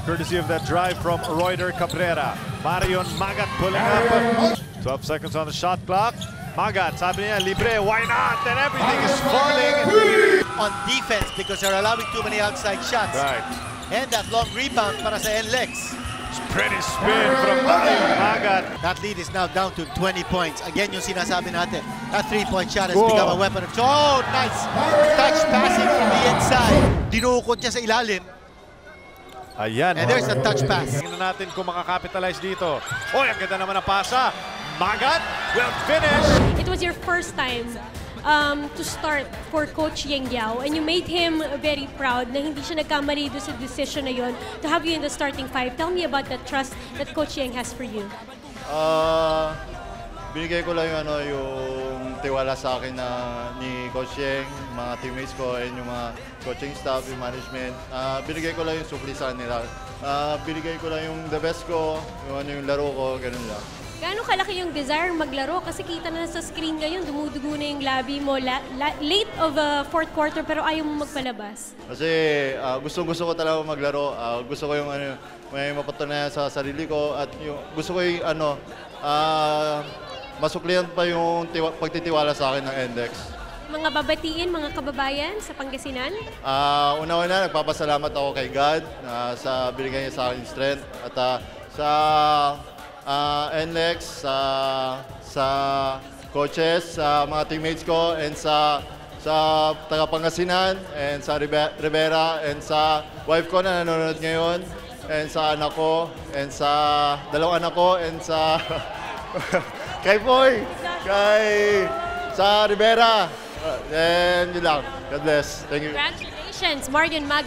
courtesy of that drive from Royder Cabrera. Marion Magat pulling up. 12 seconds on the shot clock. Magat, sabi niya, libre, why not? And everything is falling. On defense because they're allowing too many outside shots. Right. And that long rebound para sa NLEX. Pretty spin from Marion Magat. That lead is now down to 20 points. Again, yung sinasabi natin, that three-point shot has become a weapon of choice. Oh, nice touch passing from the inside. Dinukot niya sa ilalim. Ayan. And there's a touch pass. Tingnan natin kung makakapitalize dito. Oy, ang ganda naman ang pasa. Magat will finish. It was your first time to start for Coach Yeng Guiao, and you made him very proud na hindi siya nagkamali doon sa decision na yon to have you in the starting five. Tell me about that trust that Coach Yeng has for you. Binigay ko lang yung tiwala sa akin ni Coach Yeng, mga teammates ko, and yung mga coaching staff, yung management. Binigay ko lang yung supli sa nila. Binigay ko lang yung the best ko, yung laro ko, ganun lang. Gaano kalaki yung desire maglaro? Kasi kita na sa screen ngayon, dumudugo na yung labi mo. Late of fourth quarter, pero ayaw mo magpalabas. Kasi gusto ko talaga maglaro. Gusto ko yung may mapatunayan sa sarili ko, at gusto ko yung masuklihan pa yung pagtitiwala sa akin ng NLEX. Mga babatiin, mga kababayan sa Pangasinan? Una-una, nagpapasalamat ako kay God sa binigay niya sa akin strength. At sa NLEX, sa coaches, sa mga teammates ko, and sa taga-Pangasinan, and sa Rivera, and sa wife ko na nanonood ngayon, and sa anak ko, and sa dalawang anak ko, and sa kay Boy, sa Rivera. And yun lang. God bless. Thank you. Congratulations, Marion Magat.